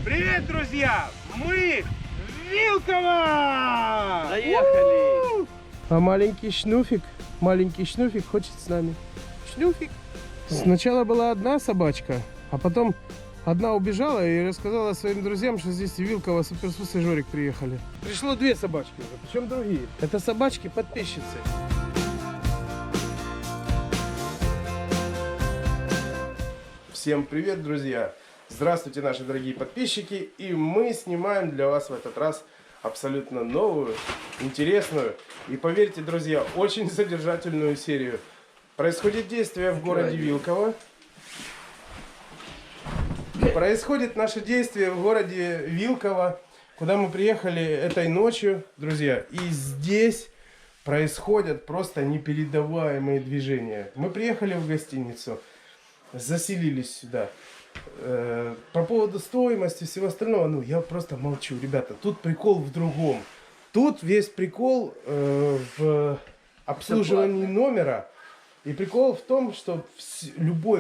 Привет, друзья! Мы в Вилково! Заехали! А маленький Шнуфик хочет с нами. Шнуфик. Сначала была одна собачка, а потом одна убежала и рассказала своим друзьям, что здесь в Вилково Суперсус и Жорик приехали. Пришло две собачки уже, причем другие. Это собачки-подписчицы. Всем привет, друзья! Здравствуйте, наши дорогие подписчики! И мы снимаем для вас в этот раз абсолютно новую, интересную и, поверьте, друзья, очень содержательную серию. Происходит действие в городе Вилково. Происходит наше действие в городе Вилково, куда мы приехали этой ночью, друзья. И здесь происходят просто непередаваемые движения. Мы приехали в гостиницу, заселились сюда. По поводу стоимости и всего остального, ну, я просто молчу. Ребята, тут прикол в другом. Тут весь прикол в обслуживании номера. И прикол в том, что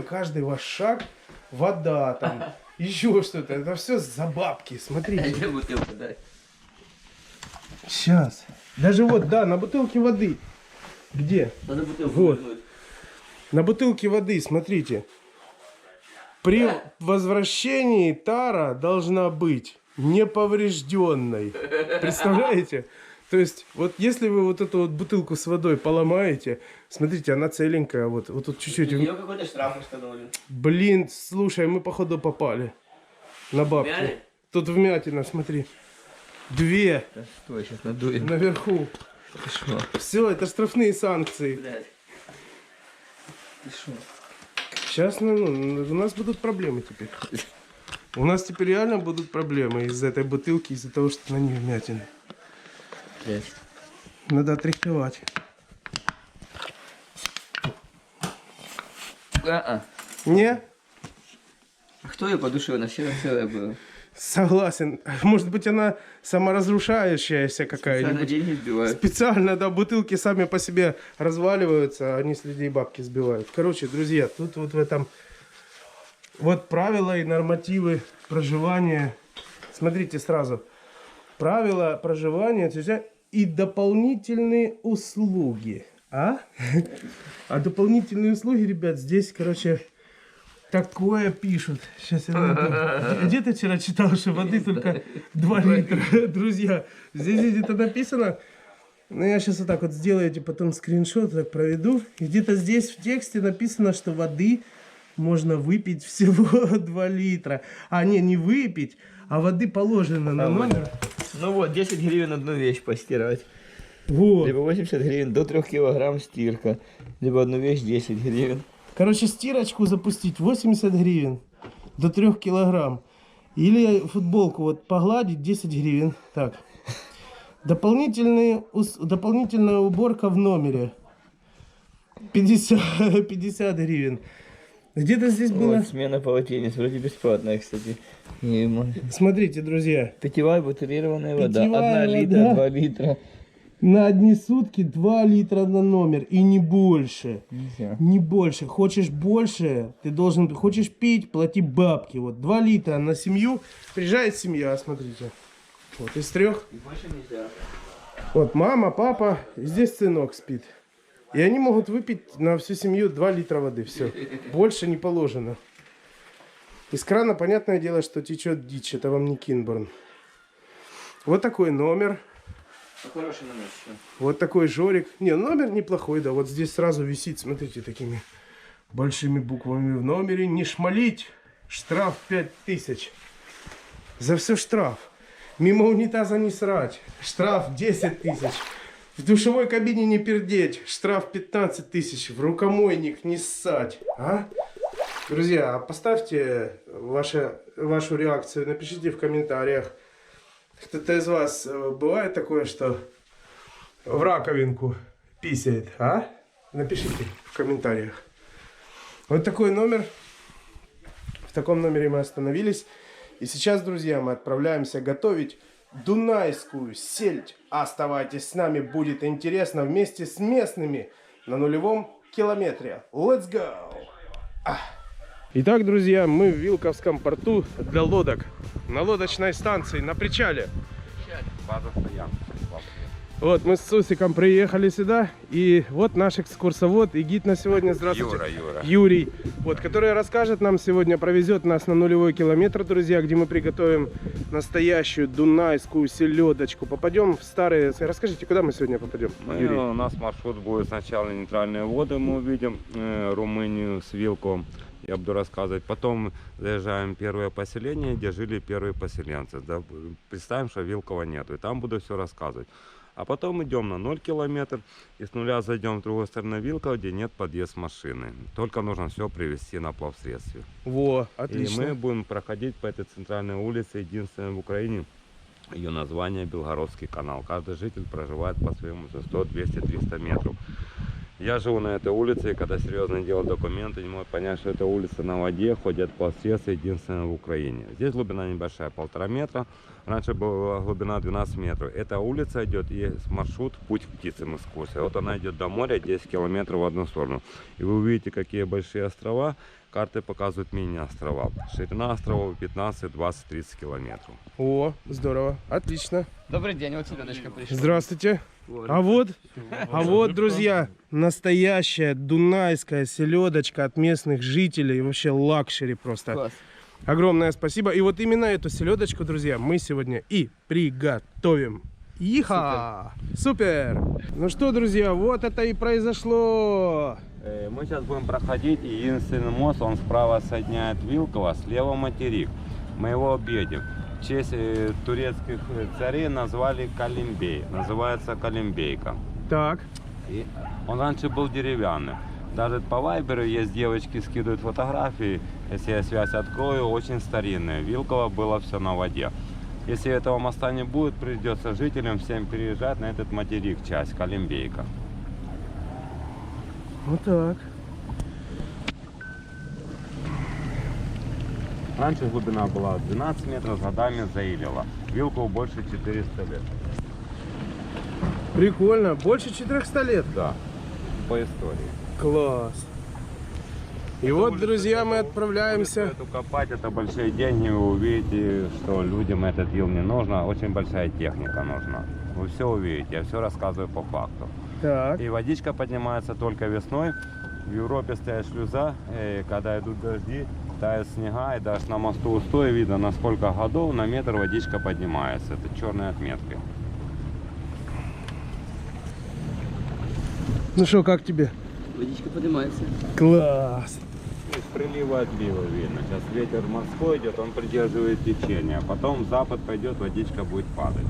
каждый ваш шаг, вода там, еще что-то, это все за бабки. Смотрите. Где бутылку дать? Сейчас. Даже вот, да, на бутылке воды. Где? Надо бутылку Вот. вернуть. На бутылке воды, смотрите. При возвращении тара должна быть неповрежденной. Представляете? То есть, вот если вы вот эту вот бутылку с водой поломаете, смотрите, она целенькая, вот тут чуть-чуть. У нее какой-то штраф установлен. Блин, слушай, мы походу попали на бабки. Вмяли? Тут вмятина, смотри. Две Да что, сейчас надуем. наверху. Ты шо? Все, это штрафные санкции. Блядь. Ты шо? Сейчас у нас будут проблемы теперь. У нас теперь реально будут проблемы из-за этой бутылки, из-за того, что на ней вмятины. Блядь. Надо отрихтовать. Не? А кто ее подушил? Она все целая была. Согласен. Может быть, она саморазрушающаяся Специально какая-нибудь. деньги сбивают. Специально, да, бутылки сами по себе разваливаются, а они с людей бабки сбивают. Короче, друзья, тут вот в этом вот правила и нормативы проживания. Смотрите сразу. Правила проживания и дополнительные услуги. А А дополнительные услуги, ребят, здесь, короче, такое пишут. Сейчас я найду. Где ты вчера читал, что воды только 2 литра? Друзья, здесь где-то написано. Ну, я сейчас вот так вот сделаю, потом скриншот так проведу. И где-то здесь в тексте написано, что воды можно выпить всего 2 литра. А, не выпить, а воды положено на номер. Ну вот, 10 гривен одну вещь постирать. Вот. Либо 80 гривен до 3 килограмм стирка. Либо одну вещь 10 гривен. Короче, стирочку запустить 80 гривен до 3 килограмм. Или футболку вот погладить 10 гривен. Так. Дополнительная уборка в номере 50 гривен. Где-то здесь было... Вот, смена полотенец. Вроде бесплатная, кстати. Смотрите, друзья. Питьевая бутилированная вода. Питьевая 1 литра, вода. 2 литра. На одни сутки 2 литра на номер. И не больше. Нельзя. Не больше. Хочешь больше, ты должен... Хочешь пить, плати бабки. Вот 2 литра на семью. Приезжает семья, смотрите. Вот из 3. И больше нельзя. Вот мама, папа, и здесь сынок спит. И они могут выпить на всю семью 2 литра воды. Все. Больше не положено. Из крана, понятное дело, что течет дичь. Это вам не Кинборн. Вот такой номер. Хороший номер. Вот такой Жорик. Не, номер неплохой, да. Вот здесь сразу висит, смотрите, такими большими буквами в номере. Не шмалить. Штраф 5000. За все штраф. Мимо унитаза не срать. Штраф 10 тысяч. В душевой кабине не пердеть. Штраф 15 тысяч. В рукомойник не ссать. А? Друзья, поставьте вашу реакцию. Напишите в комментариях. Кто-то из вас бывает такое, что в раковинку писает, а? Напишите в комментариях. Вот такой номер. В таком номере мы остановились. И сейчас, друзья, мы отправляемся готовить дунайскую сельдь. Оставайтесь с нами, будет интересно вместе с местными на 0 километре. Let's go! Итак, друзья, мы в Вилковском порту для лодок. На лодочной станции, на причале. База стоянки. Вот, мы с Сусиком приехали сюда. И вот наш экскурсовод и гид на сегодня. Здравствуйте. Юра. Юрий, вот, который расскажет нам сегодня, провезет нас на нулевой километр, друзья, где мы приготовим настоящую дунайскую селедочку. Попадем в старые... Расскажите, куда мы сегодня попадем, Юрий? У нас маршрут будет сначала нейтральные воды, мы увидим Румынию с Вилковым. Я буду рассказывать. Потом заезжаем в первое поселение, где жили первые поселенцы. Да, представим, что Вилкова нету. И там буду все рассказывать. А потом идем на 0 километр и с нуля зайдем в другую сторону Вилкова, где нет подъезд машины. Только нужно все привезти на плавсредстве. Во, отлично. И мы будем проходить по этой центральной улице, единственной в Украине. Ее название Белгородский канал. Каждый житель проживает по своему за 100, 200, 300 метров. Я живу на этой улице, и когда серьезно делал документы, не мог понять, что эта улица на воде, ходят плавсредства, единственная в Украине. Здесь глубина небольшая, 1,5 метра. Раньше была глубина 12 метров. Эта улица идет, есть маршрут «Путь к птицам» экскурсия. Вот она идет до моря, 10 километров в одну сторону. И вы увидите, какие большие острова. Карты показывают мини-острова. Ширина островов 15, 20, 30 километров. О, здорово, отлично. Добрый день, вот селедочка пришла. Здравствуйте. А вот, друзья, настоящая дунайская селедочка от местных жителей. Вообще лакшери просто. Класс. Огромное спасибо. И вот именно эту селедочку, друзья, мы сегодня и приготовим. Иха! Супер! Ну что, друзья, вот это и произошло. Мы сейчас будем проходить, и единственный мост, он справа соединяет Вилково, слева материк. Мы его объедем. В честь турецких царей назвали Калимбей. Называется Калимбейка. Так. И он раньше был деревянным. Даже по вайберу есть девочки, скидывают фотографии. Если я связь открою, очень старинная. Вилково было все на воде. Если этого моста не будет, придется жителям всем переезжать на этот материк, часть Калимбейка. Вот так. Раньше глубина была 12 метров, с годами заилила. Вилкову больше 400 лет. Прикольно. Больше 400 лет. Да, по истории. Класс. И вот, друзья, мы отправляемся. Эту копать, это большие деньги, вы увидите, что людям этот ил не нужно, очень большая техника нужна. Вы все увидите, я все рассказываю по факту. Так. И водичка поднимается только весной. В Европе стоят шлюза, когда идут дожди, тают снега, и даже на мосту Устоя видно, на сколько годов на метр водичка поднимается. Это черные отметки. Ну что, как тебе? Водичка поднимается. Класс. Из прилива отлива видно. Сейчас ветер морской идет, он придерживает течение. А потом в запад пойдет, водичка будет падать.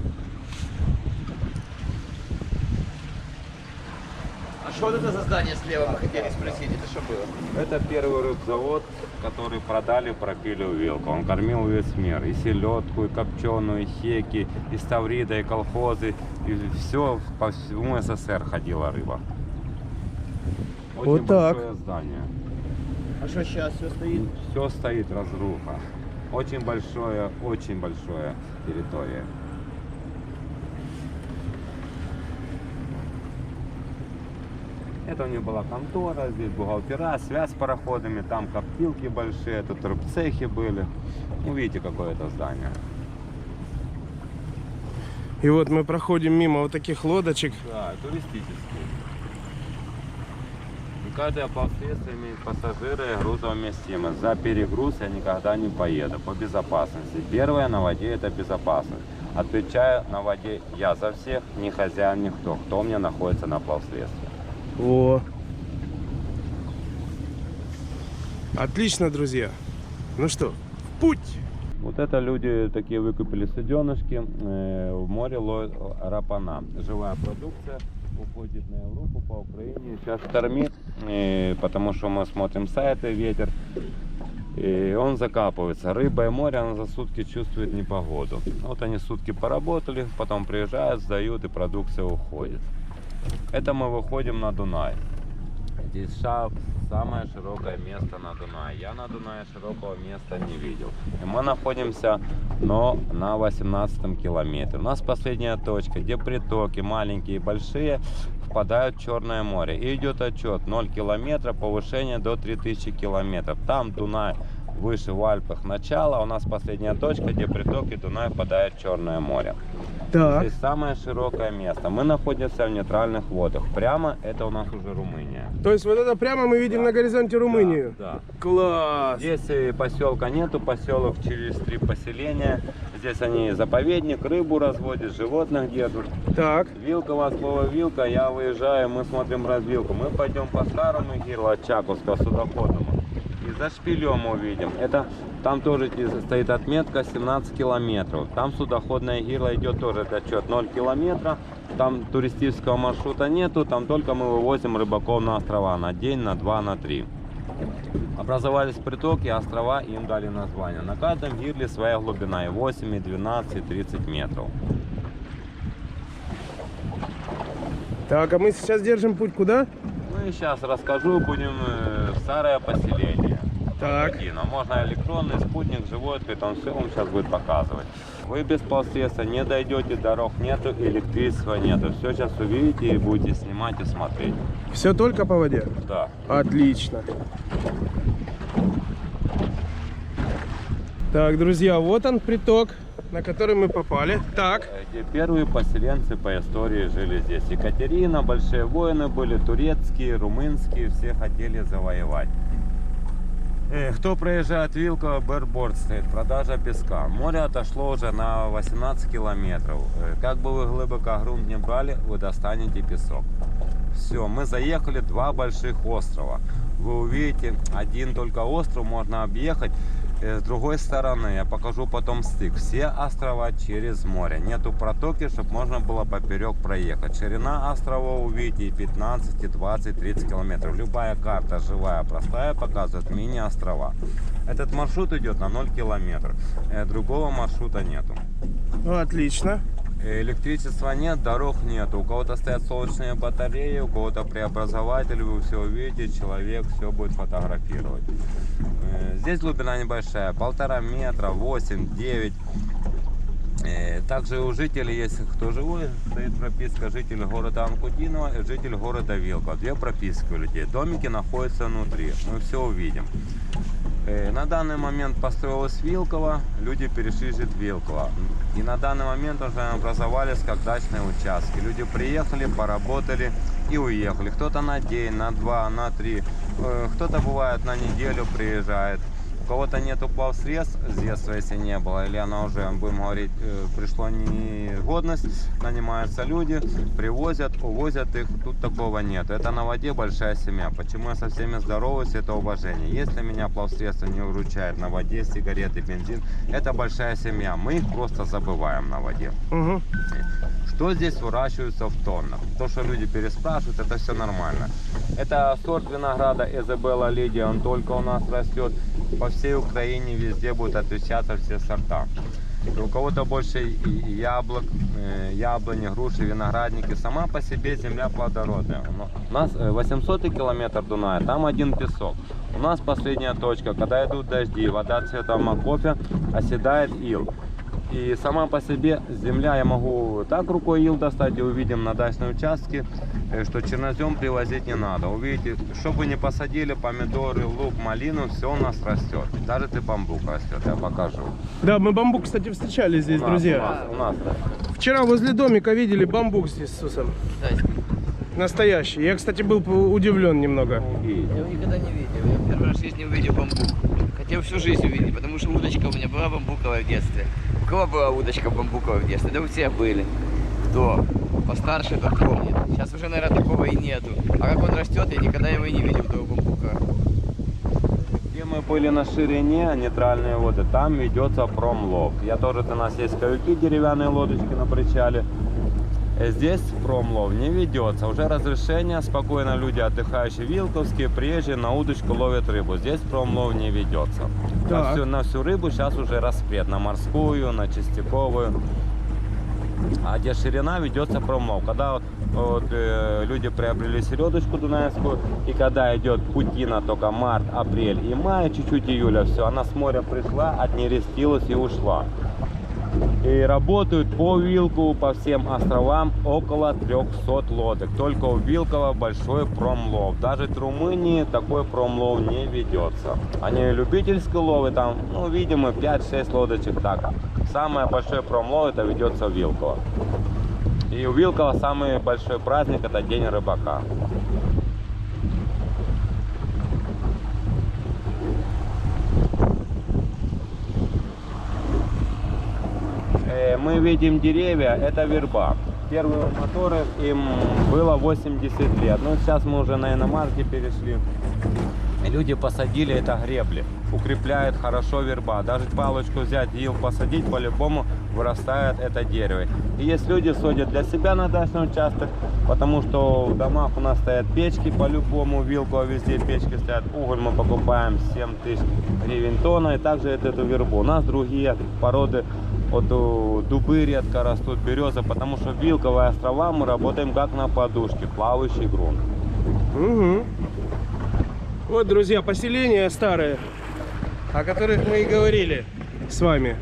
А что это за здание слева? Мы хотели спросить, это что было? Это первый рыбзавод, который продали, пропили в Вилку. Он кормил весь мир. И селедку, и копченую, и хеки, и ставрида, и колхозы. И все, по всему СССР ходила рыба. Очень Вот так. большое здание. А что сейчас все стоит? Все стоит разруха. Очень большая территория. Это у них была контора, здесь бухгалтера, связь с пароходами, там коптилки большие, тут рыбцехи были. Увидите, какое это здание. И вот мы проходим мимо вот таких лодочек. Да, туристические. И каждое плавсредство имеет пассажира и грузовместимость. За перегруз я никогда не поеду по безопасности. Первое на воде это безопасность. Отвечаю на воде я за всех, ни хозяин, никто, кто у меня находится на плавсредстве. О. Отлично, друзья. Ну что, в путь! Вот это люди такие выкупили суденышки, в море ловят рапана. Живая продукция уходит на Европу, по Украине. Сейчас штормит, потому что мы смотрим сайты, ветер. И он закапывается. Рыба и море, она за сутки чувствует непогоду. Вот они сутки поработали, потом приезжают, сдают и продукция уходит. Это мы выходим на Дунай. Здесь самое широкое место на Дунае. Я на Дунае широкого места не видел. И мы находимся но на 18 километре. У нас последняя точка, где притоки маленькие и большие впадают в Черное море. И идет отчет 0 километра, повышение до 3000 километров. Там Дунай выше в Альпах начало, у нас последняя точка, где притоки Дунай впадает в Черное море. Так. Здесь самое широкое место. Мы находимся в нейтральных водах. Прямо это у нас уже Румыния. То есть вот это прямо мы видим на горизонте Румынию? Да. Класс! Здесь поселка нету, поселок через 3 поселения. Здесь они заповедник, рыбу разводят, животных держат. Так. Вилково, слово вилка, я выезжаю, мы смотрим развилку. Мы пойдем по старому Гирлу от Чаковского судоходному. И за шпилем увидим. Это там тоже стоит отметка 17 километров. Там судоходная Гирла идет тоже отчет 0 километра. Там туристического маршрута нету, там только мы вывозим рыбаков на острова на день, на 2, на 3. Образовались притоки, острова, им дали название. На каждом Гирле своя глубина, и 8, и 12, и 30 метров. Так, а мы сейчас держим путь куда? Ну и сейчас расскажу, будем в старое поселение. Так. Но можно электронный спутник, живой ответ, он все вам сейчас будет показывать. Вы без полсредства не дойдете, дорог нету, электричества нету. Все сейчас увидите и будете снимать и смотреть. Все только по воде? Да. Отлично. Так, друзья, вот он приток, на который мы попали. Так. Где первые поселенцы по истории жили здесь. Екатерина, большие воины были, турецкие, румынские, все хотели завоевать. Кто проезжает Вилково, Берборд стоит, продажа песка. Море отошло уже на 18 километров. Как бы вы глубоко грунт не брали, вы достанете песок. Все, мы заехали 2 больших острова. Вы увидите, один только остров можно объехать. С другой стороны, я покажу потом стык. Все острова через море. Нету протоки, чтобы можно было поперек проехать. Ширина островов увидите 15, 20, 30 километров. Любая карта живая, простая показывает мини-острова. Этот маршрут идет на 0 километров. Другого маршрута нету. Отлично. Электричества нет, дорог нет. У кого-то стоят солнечные батареи, у кого-то преобразователь. Вы все увидите, человек все будет фотографировать. Здесь глубина небольшая, 1,5 метра, 8, 9. Также у жителей, если кто живой, стоит прописка житель города Анкудинова и житель города Вилково. 2 прописки у людей. Домики находятся внутри. Мы все увидим. На данный момент построилась Вилково, люди перешли жить в Вилково. И на данный момент уже образовались как дачные участки. Люди приехали, поработали и уехали. Кто-то на день, на 2, на 3. Кто-то бывает на неделю приезжает. У кого-то нету плавсредств с детства, если не было, или она уже, будем говорить, пришло негодность, нанимаются люди, привозят, увозят их, тут такого нет. Это на воде большая семья. Почему я со всеми здороваюсь, это уважение. Если меня плавсредство не выручает на воде, сигареты, бензин, это большая семья. Мы их просто забываем на воде. Угу. Что здесь выращивается в тоннах? То, что люди переспрашивают, это все нормально. Это сорт винограда Изабелла Лидия, он только у нас растет. По всей Украине везде будут отличаться все сорта. И у кого-то больше яблок, яблони, груши, виноградники. Сама по себе земля плодородная. У нас 800 километр Дуная, там один песок. У нас последняя точка, когда идут дожди, вода цвета моркови, оседает ил. И сама по себе земля, я могу так рукой ил достать, и увидим на дачном участке, что чернозем привозить не надо. Увидите, что бы ни посадили, помидоры, лук, малину, все у нас растет. Даже ты бамбук растет, я покажу. Да, мы бамбук, кстати, встречали здесь, друзья. У нас. Вчера возле домика видели бамбук здесь с Иисусом. Настоящий. Я, кстати, был удивлен немного. Я его никогда не видел. Я первый раз в жизни увидел бамбук. Хотел всю жизнь увидеть, потому что удочка у меня была бамбуковая в детстве. У кого была удочка бамбуковая в детстве? Да у всех были. Кто постарше, тот помнит. Сейчас уже, наверное, такого и нету. А как он растет, я никогда его и не видел, этого бамбука. Где мы были на ширине, нейтральные воды, там ведется промлов. Я тоже, у нас есть каюки, деревянные лодочки на причале. Здесь промлов не ведется. Уже разрешение, спокойно люди, отдыхающие вилковские, приезжие на удочку ловят рыбу. Здесь промлов не ведется. На всю рыбу сейчас уже распред. На морскую, на чистяковую. а где ширина ведется промлов. Когда люди приобрели середочку дунайскую, и когда идет путина только март, апрель и май, чуть-чуть июля, все, она с моря пришла, отнерестилась и ушла. И работают по Вилкову, по всем островам около 300 лодок. Только у Вилкова большой промлов. Даже в Румынии такой промлов не ведется. Они любительские ловы, там, ну, видимо, 5-6 лодочек так. Самый большой промлов это ведется в Вилково. И у Вилкова самый большой праздник это День рыбака. Мы видим деревья, это верба. Первые моторы им было 80 лет. Но сейчас мы уже на иномарке перешли. Люди посадили это гребли. Укрепляет хорошо верба. Даже палочку взять, ил посадить, по-любому вырастает это дерево. И есть люди садят для себя на дачный участок, потому что в домах у нас стоят печки, по-любому Вилково везде печки стоят. Уголь мы покупаем 7 тысяч гривен тонна, и также эту вербу. У нас другие породы. Вот дубы редко растут, береза, потому что Вилковые острова мы работаем как на подушке, плавающий грунт. Угу. Вот, друзья, поселения старые, о которых мы и говорили с вами.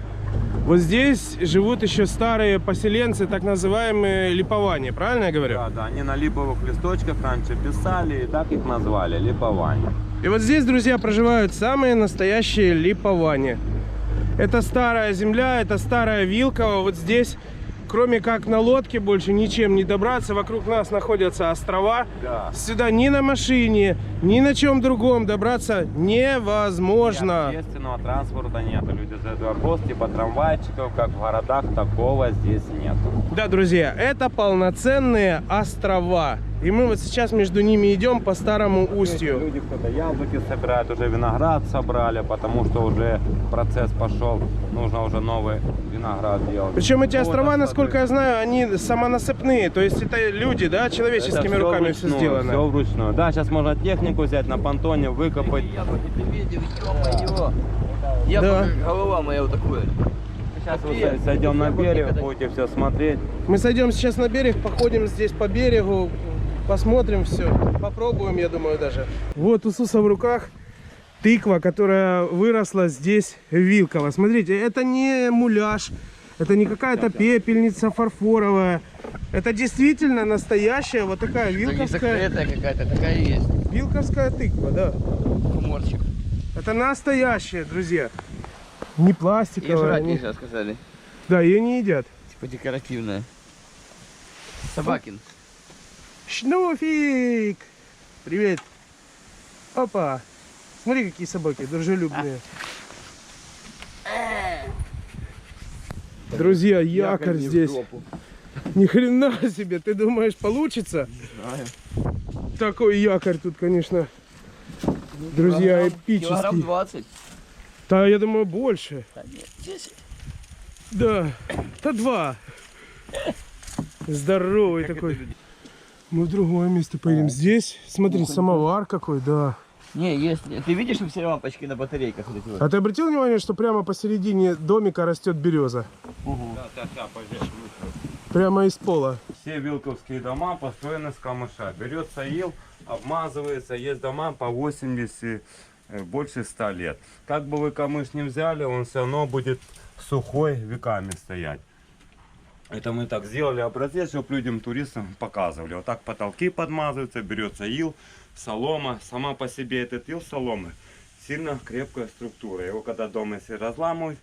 Вот здесь живут еще старые поселенцы, так называемые липоване, правильно я говорю? Да, да, они на липовых листочках раньше писали, и так их назвали, липоване. И вот здесь, друзья, проживают самые настоящие липоване. Это старая земля, это старая Вилково. Вот здесь, кроме как на лодке, больше ничем не добраться. Вокруг нас находятся острова. Да. Сюда ни на машине, ни на чем другом добраться невозможно. И общественного транспорта нет. Люди задают вопрос, типа трамвайчиков, как в городах, такого здесь нет. Да, друзья, это полноценные острова. И мы вот сейчас между ними идем по старому устью. Люди кто-то яблоки собирают, уже виноград собрали, потому что уже процесс пошел, нужно уже новый виноград делать. Причем эти Ну, острова, вот, насколько я знаю, они самонасыпные. То есть это люди, да, человеческими это руками все все сделано. Все вручную. Да, сейчас можно технику взять на понтоне, выкопать. Яблоки ты видел, ё-моё. Яблоко, как голова моя вот такое. Сейчас мы сойдем на берег, будете все смотреть. Мы сойдем сейчас на берег, походим здесь по берегу, посмотрим все, попробуем, я думаю, даже. Вот у Суса в руках тыква, которая выросла здесь в Вилково. Смотрите, это не муляж, это не какая-то пепельница фарфоровая. Это действительно настоящая вот такая Это не вилковская, закрытая какая-то, такая и есть. вилковская тыква, да. Хуморчик. Это настоящая, друзья. Не И пластиковая. жрать не- нельзя, сказали. Да, ее не едят. Типа декоративная. Собакин. Шнуфик! Привет! Опа! Смотри, какие собаки, дружелюбные. Друзья, якорь здесь. Ни хрена себе, ты думаешь, получится? Не знаю. Такой якорь тут, конечно, друзья, Килограмм эпический. 20. Да, я думаю, больше. Да нет, 10. Да, да 2. Здоровый такой. Мы в другое место поедем. Здесь, смотри, самовар какой, да. Не, есть. Ты видишь, что все лампочки на батарейках вот эти вот? А ты обратил внимание, что прямо посередине домика растет береза? Прямо из пола. Все вилковские дома построены с камыша. Берется ил, обмазывается. Есть дома по 80, больше 100 лет. Как бы вы камыш не взяли, он все равно будет сухой веками стоять. Это мы так сделали образец, чтобы людям, туристам показывали. Вот так потолки подмазываются, берется ил, солома. Сама по себе этот ил соломы сильно крепкая структура. Его когда дома если разламывать,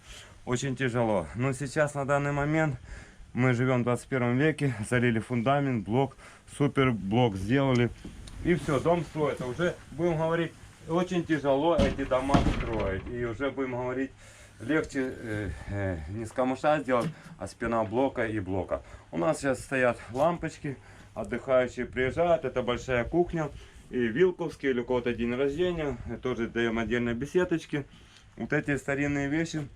очень тяжело. Но сейчас на данный момент мы живем в 21 веке, залили фундамент, блок, супер блок сделали. И все, дом строится. Уже будем говорить, очень тяжело эти дома строить. И уже будем говорить, легче не с камыша сделать, а с пеноблока и блока. У нас сейчас стоят лампочки, отдыхающие приезжают, это большая кухня. И вилковские или у кого-то день рождения, тоже даем отдельно беседочки. Вот эти старинные вещи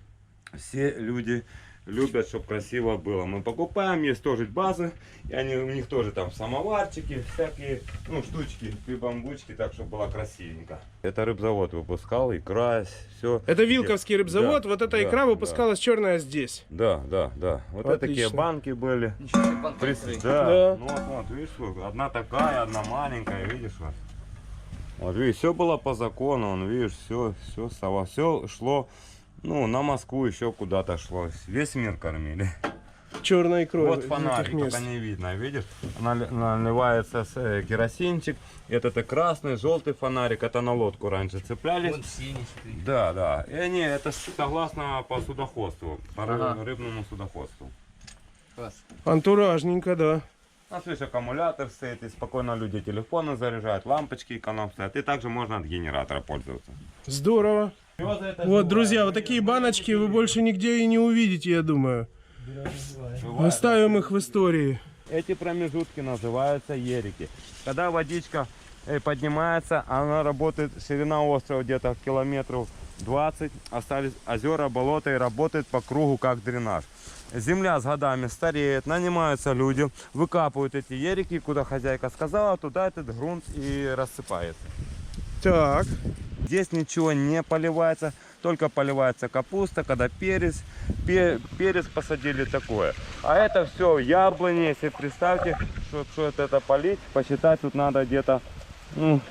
все люди любят, чтобы красиво было. Мы покупаем, есть тоже базы, и они, у них тоже там самоварчики, всякие, ну, штучки, прибамбучки, так, чтобы было красивенько. Это рыбзавод выпускал, икра, все. Это Вилковский рыбзавод, Да, вот эта да, икра выпускалась черная здесь. Да. Вот это такие Отлично. банки были. Ничего себе, банка икры. Да. Да. Ну вот, видишь, вот, одна такая, одна маленькая, видишь, вот. Вот, видишь, все было по закону, он, видишь, все шло, ну, на Москву еще куда-то шло. Весь мир кормили. Черной икрой. Вот из фонарик, этих мест. только не видно, видишь? Наливается керосинчик. Это красный, желтый фонарик, это на лодку раньше цеплялись. Вон синий. смотри. Да. И они, это согласно по судоходству, по Ага. рыбному судоходству. Класс. Антуражненько, да. У нас, видишь, аккумулятор стоит, и спокойно люди телефоны заряжают, лампочки эконом стоят. И также можно от генератора пользоваться. Здорово. Вот, друзья, вот такие баночки вы больше нигде и не увидите, я думаю. Оставим их в истории. Эти промежутки называются ерики. Когда водичка поднимается, она работает, ширина острова где-то километров 20, остались озера, болота и работает по кругу как дренаж. Земля с годами стареет, нанимаются люди, выкапывают эти ерики, куда хозяйка сказала, туда этот грунт и рассыпается. Так. Здесь ничего не поливается, только поливается капуста, когда перец посадили такое. А это все яблони, если представьте, что это полить, посчитать тут надо где-то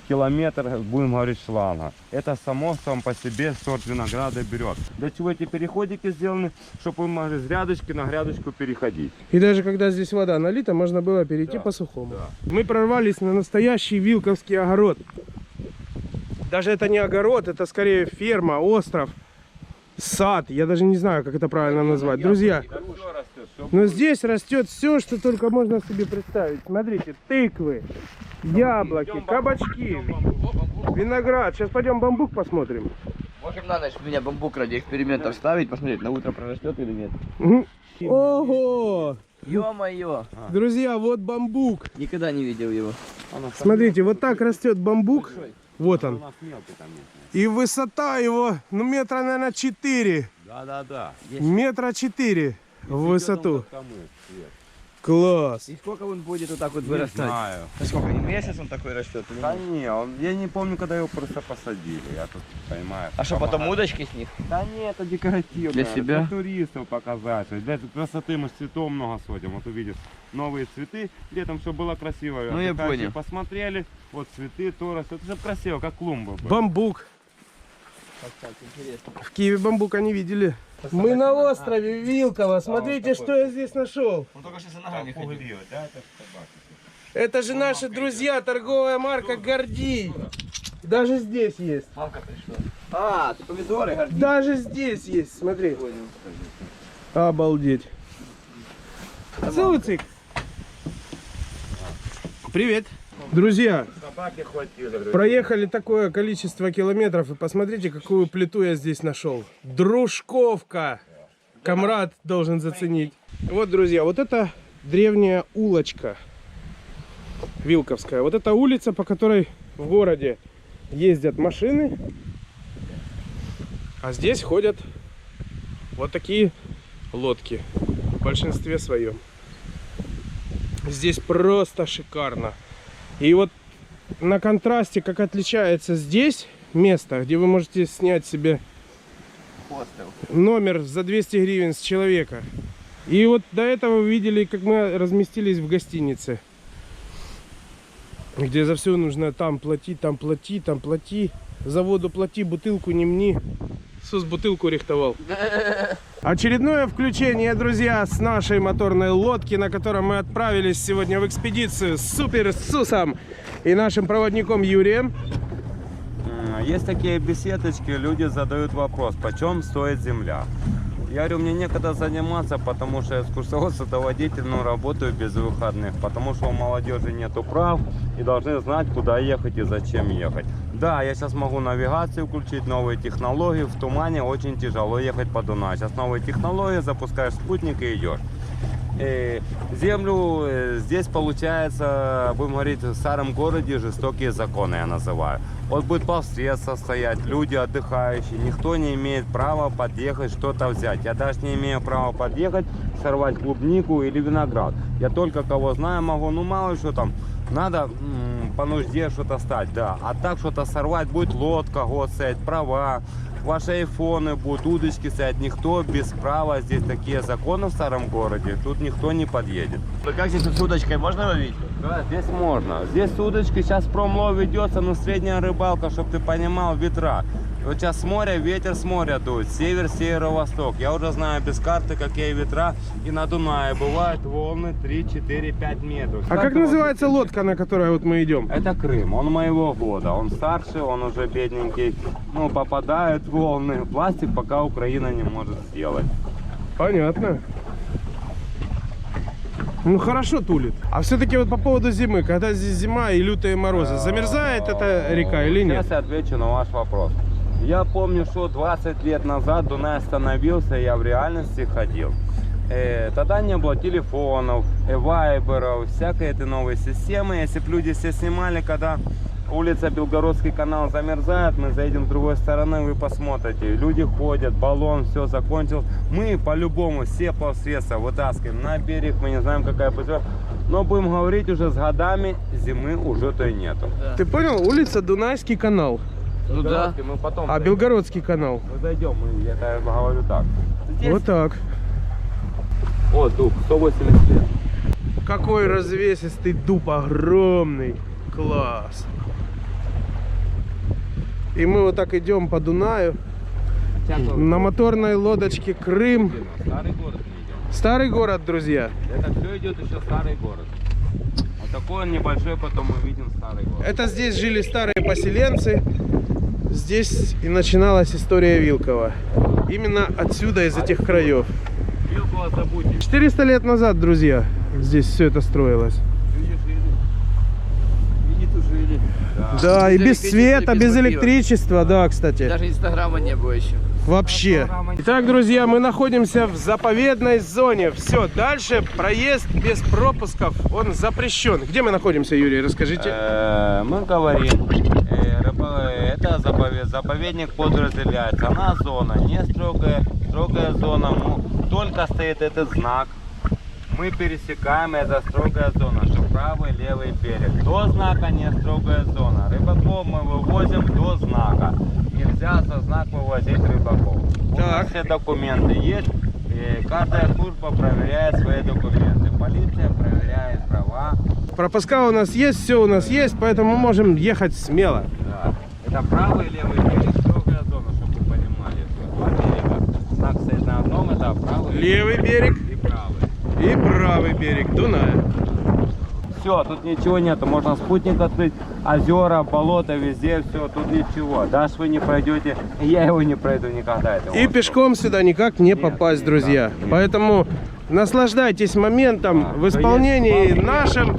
километр, будем говорить, шланга. Это само сам по себе сорт винограда берет. Для чего эти переходики сделаны? Чтобы вы могли с грядочки на грядочку переходить. И даже когда здесь вода налита, можно было перейти по сухому. Мы прорвались на настоящий вилковский огород. Даже это не огород, это скорее ферма, остров, сад. Я даже не знаю, как это правильно назвать. Друзья, но здесь растет все, что только можно себе представить. Смотрите, тыквы, яблоки, кабачки, виноград. Сейчас пойдем бамбук посмотрим. Можем на ночь меня бамбук ради экспериментов ставить, посмотреть, на утро прорастет или нет. Ого! Ё-моё! Друзья, вот бамбук. Никогда не видел его. Смотрите, вот так растет бамбук. Вот он. У нас мелкий там есть. И высота его, ну, метра, наверное, 4. Да. Метра 4 в высоту. Класс. И сколько он будет вот так вот Не вырастать? знаю. А сколько, не месяц он такой растет? или Да нет? не, я не помню, когда его просто посадили. Я тут понимаю. А что, потом удочки с них? Да нет, это декоративно. Для себя? Для туристов показать. Для красоты мы цветов много сводим. Вот увидишь новые цветы. Летом, чтобы было красиво. Ну, я Отдыхающие понял. Посмотрели. Вот цветы, то растет. Это же красиво, как клумба. были. Бамбук. Интересно. В Киеве бамбука не видели. Мы на острове Вилково. Смотрите, что я здесь нашел. Он только что за ногами ходил. Да, это собака. Это же наши друзья, торговая марка Гордей. Даже здесь есть. Мамка пришла. А, ты помидоры, гордись. Даже здесь есть, смотри. Понял. Обалдеть. Цуцик. Привет. Друзья, Собаки хватили. проехали такое количество километров и посмотрите, какую плиту я здесь нашел. Дружковка. Камрад должен заценить. Вот, друзья, вот это древняя улочка Вилковская. Вот эта улица, по которой в городе ездят машины. А здесь ходят вот такие лодки. В большинстве своем. Здесь просто шикарно. И вот на контрасте, как отличается здесь место, где вы можете снять себе Хостел. номер за 200 гривен с человека. И вот до этого вы видели, как мы разместились в гостинице. Где за все нужно там плати, там плати, там плати. За воду плати, бутылку не мни. Сус бутылку рихтовал. Очередное включение, друзья, с нашей моторной лодки, на котором мы отправились сегодня в экспедицию с Супер Сусом и нашим проводником Юрием. Есть такие беседочки, люди задают вопрос, почем стоит земля. Я говорю, мне некогда заниматься, потому что я экскурсовод, садоводитель, но работаю без выходных, потому что у молодежи нету прав и должны знать, куда ехать и зачем ехать. Да, я сейчас могу навигацию включить, новые технологии, в тумане очень тяжело ехать по Дунаю. Сейчас новые технологии, запускаешь спутник и идешь. Землю здесь получается, будем говорить, в старом городе жестокие законы, я называю. Вот будет пловсредство стоять, люди отдыхающие, никто не имеет права подъехать, что-то взять. Я даже не имею права подъехать, сорвать клубнику или виноград. Я только кого знаю могу, ну мало ли что там, надо по нужде что-то стать, да. А так что-то сорвать, будет лодка, год стоять, права, ваши айфоны будут, удочки стоять. Никто без права, здесь такие законы в старом городе, тут никто не подъедет. Ну как здесь с удочкой можно ловить? Да, здесь можно. Здесь с удочкой сейчас промлов ведется, но средняя рыбалка, чтобы ты понимал, ветра. Вот сейчас с моря, ветер с моря дует, север, северо-восток. Я уже знаю без карты, какие ветра. И на Дунае бывают волны 3, 4, 5 метров. А как называется лодка, на которой вот мы идем? Это Крым, он моего года. Он старше, он уже бедненький. Ну, попадают волны. Пластик пока Украина не может сделать. Понятно. Ну хорошо тулит. А все-таки вот по поводу зимы, когда здесь зима и лютые морозы, замерзает эта река или нет? Сейчас я отвечу на ваш вопрос. Я помню, что 20 лет назад Дунай остановился, я в реальности ходил. Тогда не было телефонов, вайберов, всякой этой новой системы. Если бы люди все снимали, когда улица Белгородский канал замерзает, мы заедем с другой стороны, вы посмотрите. Люди ходят, баллон, все закончил. Мы по-любому все плавсредства вытаскиваем на берег, мы не знаем, какая путевка. Но будем говорить, уже с годами зимы уже-то и нету. Ты понял? Улица Дунайский канал, Ну да. Мы потом а Белгородский канал. мы зайдем, я это говорю так. Здесь... Вот так. О, дуб, 180 лет. Какой развесистый дуб, огромный. Класс. И мы вот так идем по Дунаю на моторной лодочке Крым. Старый город мы идем. Старый город, друзья. Это все идет еще старый город. Вот такой он небольшой, потом мы видим старый город. Это здесь жили старые поселенцы. Здесь и начиналась история Вилково. Именно отсюда, из этих краев. Вилково забудьте. 400 лет назад, друзья, здесь все это строилось. Люди тут жили. Да, и Без без света, электричества, без без мобила. электричества, да, кстати. Даже инстаграма не было еще. Вообще. Итак, друзья, мы находимся в заповедной зоне. Все, дальше проезд без пропусков, он запрещен. Где мы находимся, Юрий, расскажите. Мы говорим, это заповедник подразделяется. Она зона, не строгая зона. Только стоит этот знак. Мы пересекаем, это строгая зона, что правый, левый берег. До знака не строгая зона. Рыбаков мы вывозим до знака. Нельзя со знак вывозить рыбаков. У нас все документы есть. И каждая служба проверяет свои документы. Полиция проверяет права. Пропуска у нас есть, все у нас есть, поэтому мы можем ехать смело. Да. Это правый и левый берег, строгая зона, чтобы вы понимали. Два берега. Знак стоит на одном, это правый Левый берег и правый. и правый берег Дуная. Все, тут ничего нету. Можно спутник открыть, озера, болото, везде все, тут ничего. Даже вы не пройдете, я его не пройду никогда. И пешком сюда никак не попасть, друзья. нет. Поэтому наслаждайтесь моментом в исполнении нашем.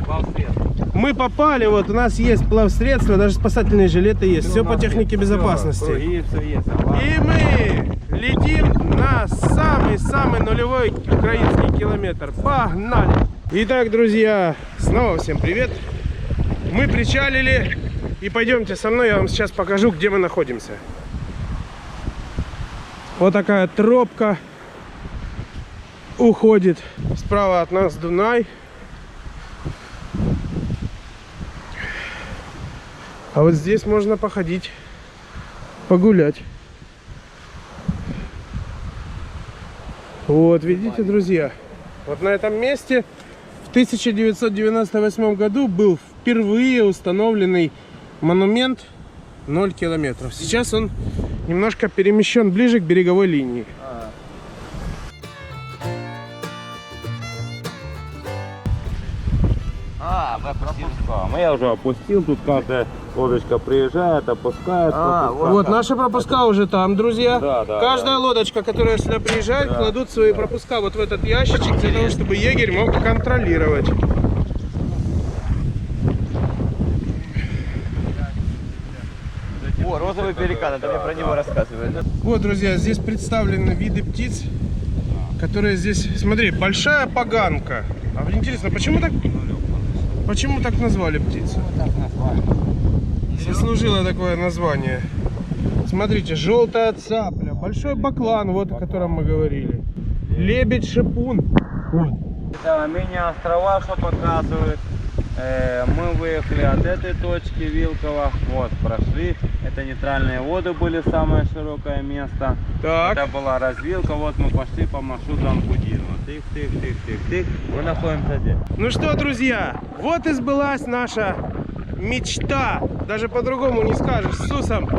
Мы попали, вот у нас есть плавсредства, даже спасательные жилеты есть. Все по технике безопасности. И все есть. И мы летим на самый-самый нулевой украинский километр. Погнали! Итак, друзья, снова всем привет. Мы причалили и пойдемте со мной, я вам сейчас покажу, где мы находимся. Вот такая тропка уходит. Справа от нас Дунай. А вот здесь можно походить, погулять. Вот, видите, друзья, вот на этом месте в 1998 году был впервые установленный монумент 0 километров. Сейчас он немножко перемещен ближе к береговой линии. пропуска. Я уже опустил, тут каждая лодочка приезжает, опускает. Вот наши пропуска уже там, друзья. Да, Каждая лодочка, которая сюда приезжает, кладут свои пропуска вот в этот ящичек, для того, чтобы егерь мог контролировать. О, розовый пеликан, это мне про него рассказывают. Вот, друзья, здесь представлены виды птиц. которая здесь... Смотри, большая поганка. А вот интересно, почему так назвали птицу? Заслужила такое название. Смотрите, желтая цапля, большой баклан, вот о котором мы говорили. Лебедь-шипун. Вот. Это мини-острова, что показывают. Мы выехали от этой точки Вилково, вот, прошли. Это нейтральные воды были, самое широкое место. Так. Это была развилка, вот мы пошли по маршруту Анкудинова. Тых. Мы находимся здесь. Ну что, друзья, вот и сбылась наша мечта. Даже по-другому не скажешь. С Сусом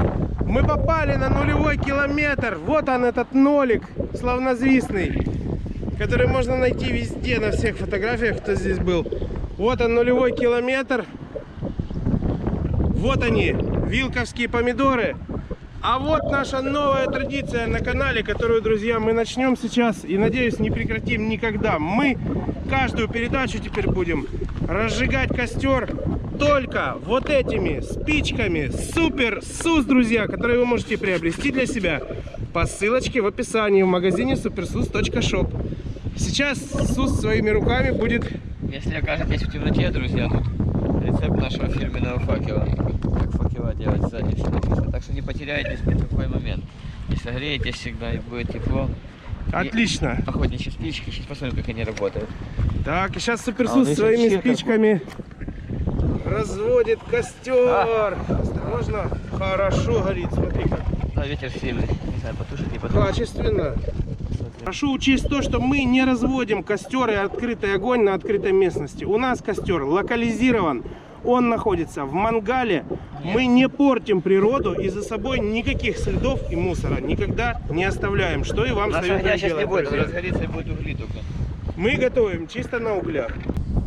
мы попали на нулевой километр. Вот он, этот нолик славнозвестный, который можно найти везде, на всех фотографиях, кто здесь был. Вот он, нулевой километр. Вот они, вилковские помидоры. А вот наша новая традиция на канале, которую, друзья, мы начнем сейчас и, надеюсь, не прекратим никогда. Мы каждую передачу теперь будем разжигать костер только вот этими спичками Супер Сус, друзья, которые вы можете приобрести для себя по ссылочке в описании в магазине supersus.shop. Сейчас Сус своими руками будет... Если окажетесь в темноте, друзья, тут рецепт нашего фирменного факела. Как факела делать сзади, все написано. Так что не потеряйтесь ни в какой момент. И согреетесь всегда, и будет тепло. Отлично. И охотничьи спички, сейчас посмотрим, как они работают. Так, и сейчас Супер Сус своими спичками разводит костер. Осторожно. Хорошо горит, смотри-ка. Да, ветер сильный. Не знаю, потушить, не потушить. Качественно. Прошу учесть то, что мы не разводим костер и открытый огонь на открытой местности. У нас костер локализирован. Он находится в мангале. Мы не портим природу и за собой никаких следов и мусора никогда не оставляем. Что и вам Наша советую огня сейчас не делать, будет, друзья. разгорится и будет угли только. Мы готовим чисто на углях.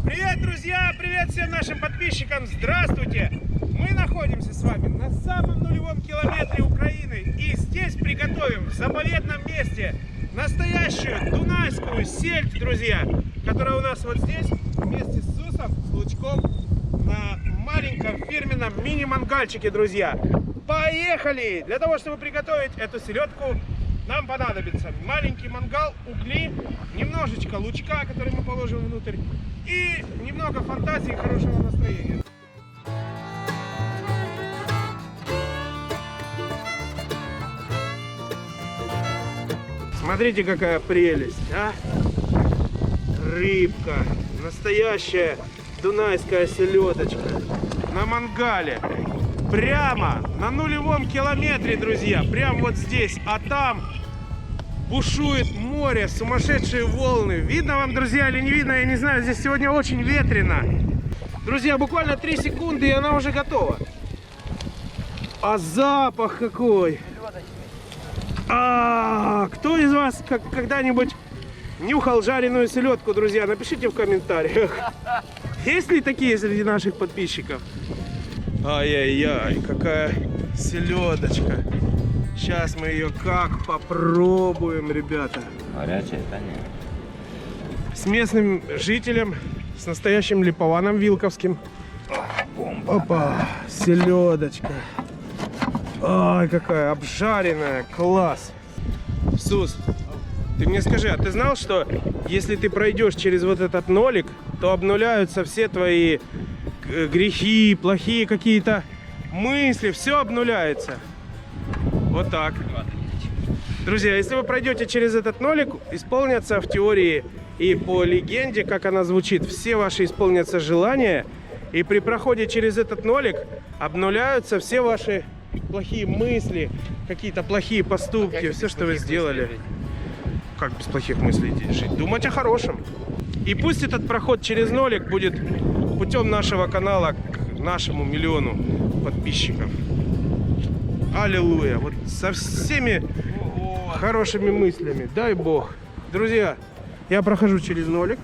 Привет, друзья! Привет всем нашим подписчикам! Здравствуйте! Мы находимся с вами на самом нулевом километре Украины. И здесь приготовим в заповедном месте настоящую дунайскую сельдь, друзья, которая у нас вот здесь вместе с Сусом, с Лучком, на маленьком фирменном мини-мангальчике, друзья. Поехали! Для того, чтобы приготовить эту селедку, нам понадобится маленький мангал, угли, немножечко лучка, который мы положим внутрь, и немного фантазии и хорошего настроения. Смотрите, какая прелесть, а? Рыбка, настоящая дунайская селедочка на мангале, прямо на нулевом километре, друзья, прямо вот здесь, а там бушует море, сумасшедшие волны. Видно вам, друзья, или не видно, я не знаю, здесь сегодня очень ветрено. Друзья, буквально 3 секунды, и она уже готова. А запах какой! Кто из вас когда-нибудь нюхал жареную селедку, друзья? Напишите в комментариях. Есть ли такие среди наших подписчиков? Ай-яй-яй, какая селедочка. Сейчас мы ее как попробуем, ребята. Горячая, да нет. С местным жителем, с настоящим липованом вилковским. Опа, селедочка. Ай, какая обжаренная, класс. Сус, ты мне скажи, а ты знал, что если ты пройдешь через вот этот нолик, то обнуляются все твои грехи, плохие какие-то мысли, все обнуляется. Вот так. Друзья, если вы пройдете через этот нолик, исполнятся в теории и по легенде, как она звучит, все ваши исполнятся желания. И при проходе через этот нолик обнуляются все ваши плохие мысли, какие-то плохие поступки, все, что вы сделали. Как без плохих мыслей жить? Думать о хорошем. И пусть этот проход через нолик будет путем нашего канала к нашему миллиону подписчиков. Аллилуйя. Вот со всеми хорошими мыслями. Дай Бог. Друзья, я прохожу через нолик.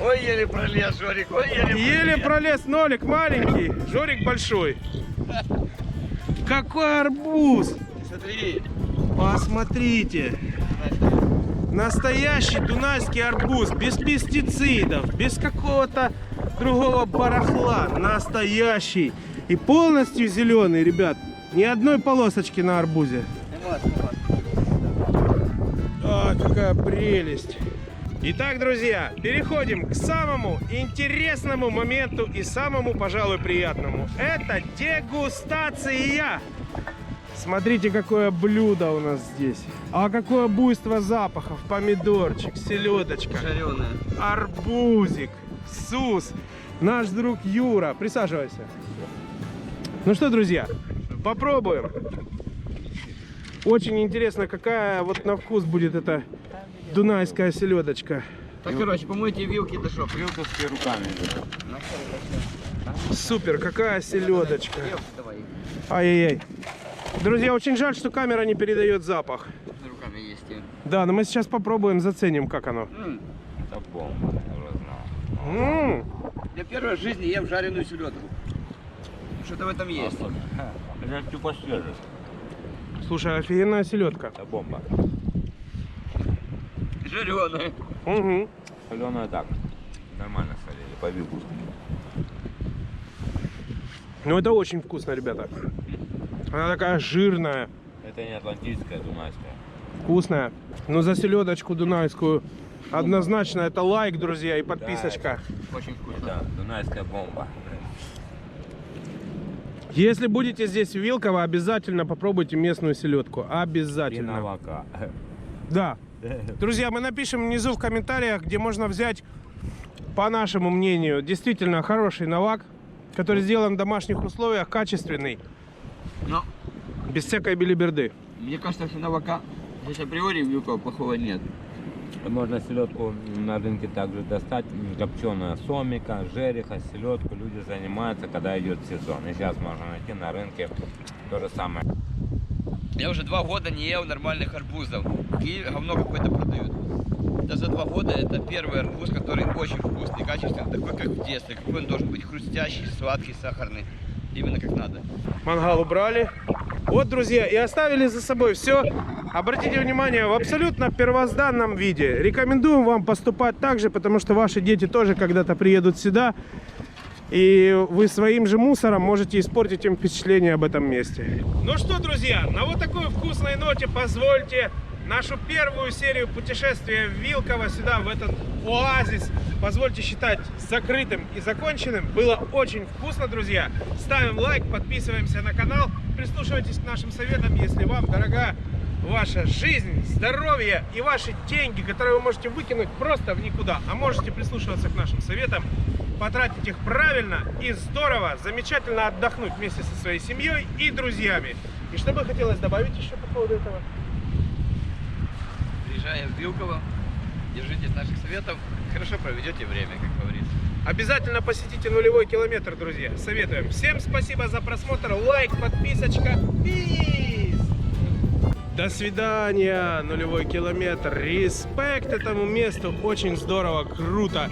Ой, еле пролез, Жорик, ой, Еле пролез нолик маленький, Жорик большой. Какой арбуз! Смотри. Посмотрите. Настоящий дунайский арбуз, без пестицидов, без какого-то другого барахла. Настоящий. И полностью зеленый, ребят. Ни одной полосочки на арбузе. какая прелесть. Итак, друзья, переходим к самому интересному моменту и самому, пожалуй, приятному. Это дегустация. Смотрите, какое блюдо у нас здесь. А какое буйство запахов. Помидорчик, селедочка, Жареная. арбузик, сус. Наш друг Юра. Присаживайся. Ну что, друзья, попробуем. Очень интересно, какая вот на вкус будет эта дунайская селедочка. Так, короче, помойте вилки до шоп. Вилковские руками. Супер, какая селедочка. Давай. Ай-яй-яй. Друзья, очень жаль, что камера не передает запах. Руками есть. Да, но мы сейчас попробуем, заценим, как оно. Это бомба, я уже знал. Я первый раз в жизни ем жареную селедку. Что-то в этом есть. Это типа свежий. Слушай, офигенная селедка. Это бомба. Жареная. Угу. Соленая так. Нормально солили, по вилку. Ну это очень вкусно, ребята. Она такая жирная, Это не атлантическая, дунайская. вкусная. Но за селедочку дунайскую однозначно это лайк, друзья, и подписочка. Очень вкусно. Это дунайская бомба. Если будете здесь в Вилково, обязательно попробуйте местную селедку. И Обязательно. молока. Да. Друзья, мы напишем внизу в комментариях, где можно взять, по нашему мнению, действительно хороший навак, который сделан в домашних условиях, качественный, Но без всякой белиберды. мне кажется, что навака здесь априори вилкова плохого нет. Можно селедку на рынке также достать, копченая сомика, жереха, селедку. Люди занимаются, когда идет сезон. И сейчас можно найти на рынке то же самое. Я уже 2 года не ел нормальных арбузов. В Киеве говно какое-то продают. Это за 2 года это первый арбуз, который очень вкусный, качественный, такой как в детстве. Какой он должен быть хрустящий, сладкий, сахарный. Именно как надо. Мангал убрали. Вот, друзья, и оставили за собой все. Обратите внимание, в абсолютно первозданном виде. Рекомендуем вам поступать так же, потому что ваши дети тоже когда-то приедут сюда. И вы своим же мусором можете испортить им впечатление об этом месте. Ну что, друзья, на вот такой вкусной ноте позвольте нашу первую серию путешествия в Вилково сюда, в этот оазис, позвольте считать закрытым и законченным. Было очень вкусно, друзья. Ставим лайк, подписываемся на канал, прислушивайтесь к нашим советам, если вам дорога ваша жизнь, здоровье и ваши деньги, которые вы можете выкинуть просто в никуда, а можете прислушиваться к нашим советам, потратить их правильно и здорово, замечательно отдохнуть вместе со своей семьей и друзьями. И что бы хотелось добавить еще по поводу этого? Приезжая в Вилково, держитесь наших советов, хорошо проведете время, как говорится. Обязательно посетите нулевой километр, друзья. Советуем. Всем спасибо за просмотр. Лайк, подписочка. Peace! До свидания, нулевой километр. Респект этому месту. Очень здорово, круто.